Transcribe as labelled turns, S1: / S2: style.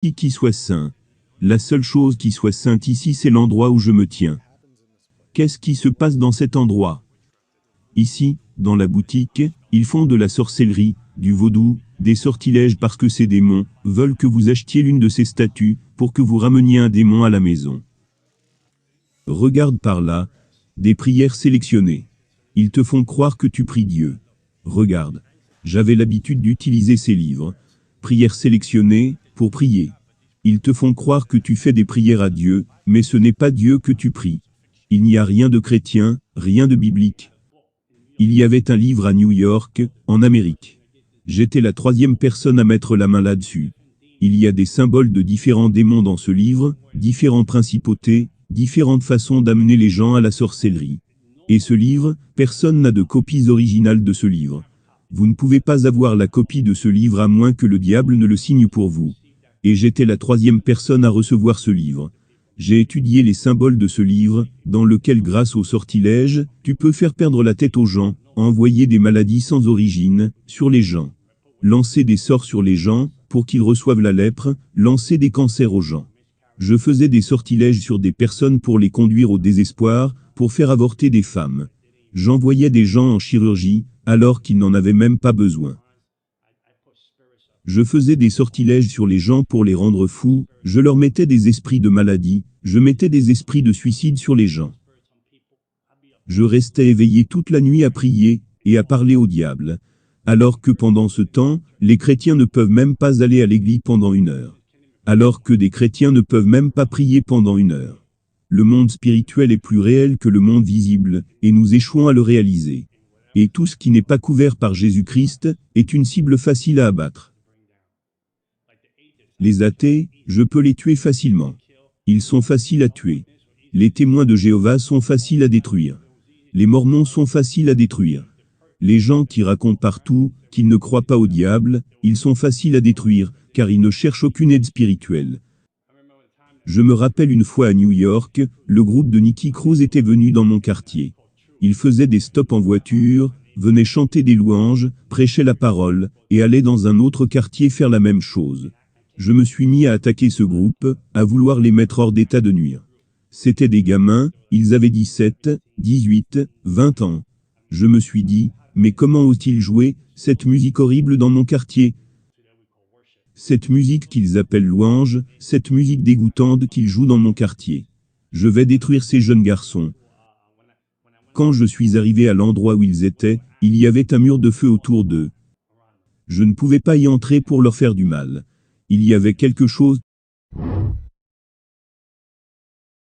S1: qui soit saint. La seule chose qui soit sainte ici, c'est l'endroit où je me tiens. Qu'est-ce qui se passe dans cet endroit? Ici, dans la boutique, ils font de la sorcellerie, du vaudou, des sortilèges parce que ces démons veulent que vous achetiez l'une de ces statues pour que vous rameniez un démon à la maison. Regarde par là, des prières sélectionnées. Ils te font croire que tu pries Dieu. Regarde, j'avais l'habitude d'utiliser ces livres. Prières sélectionnées, pour prier. Ils te font croire que tu fais des prières à Dieu, mais ce n'est pas Dieu que tu pries. Il n'y a rien de chrétien, rien de biblique. Il y avait un livre à New York, en Amérique. J'étais la 3e personne à mettre la main là-dessus. Il y a des symboles de différents démons dans ce livre, différentes principautés, différentes façons d'amener les gens à la sorcellerie. Et ce livre, personne n'a de copies originales de ce livre. Vous ne pouvez pas avoir la copie de ce livre à moins que le diable ne le signe pour vous. Et j'étais la 3e personne à recevoir ce livre. J'ai étudié les symboles de ce livre, dans lequel grâce au sortilège, tu peux faire perdre la tête aux gens, envoyer des maladies sans origine, sur les gens. Lancer des sorts sur les gens, pour qu'ils reçoivent la lèpre, lancer des cancers aux gens. Je faisais des sortilèges sur des personnes pour les conduire au désespoir, pour faire avorter des femmes. J'envoyais des gens en chirurgie, alors qu'ils n'en avaient même pas besoin. Je faisais des sortilèges sur les gens pour les rendre fous, je leur mettais des esprits de maladie, je mettais des esprits de suicide sur les gens. Je restais éveillé toute la nuit à prier, et à parler au diable. Alors que pendant ce temps, les chrétiens ne peuvent même pas aller à l'église pendant 1 heure. Alors que des chrétiens ne peuvent même pas prier pendant 1 heure. Le monde spirituel est plus réel que le monde visible, et nous échouons à le réaliser. Et tout ce qui n'est pas couvert par Jésus-Christ, est une cible facile à abattre. Les athées, je peux les tuer facilement. Ils sont faciles à tuer. Les témoins de Jéhovah sont faciles à détruire. Les mormons sont faciles à détruire. Les gens qui racontent partout qu'ils ne croient pas au diable, ils sont faciles à détruire, car ils ne cherchent aucune aide spirituelle. Je me rappelle une fois à New York, le groupe de Nicky Cruz était venu dans mon quartier. Ils faisaient des stops en voiture, venaient chanter des louanges, prêchaient la parole, et allaient dans un autre quartier faire la même chose. Je me suis mis à attaquer ce groupe, à vouloir les mettre hors d'état de nuire. C'étaient des gamins, ils avaient 17, 18, 20 ans. Je me suis dit, mais comment osent-ils jouer cette musique horrible dans mon quartier? Cette musique qu'ils appellent louange, cette musique dégoûtante qu'ils jouent dans mon quartier. Je vais détruire ces jeunes garçons. Quand je suis arrivé à l'endroit où ils étaient, il y avait un mur de feu autour d'eux. Je ne pouvais pas y entrer pour leur faire du mal. Il y avait quelque chose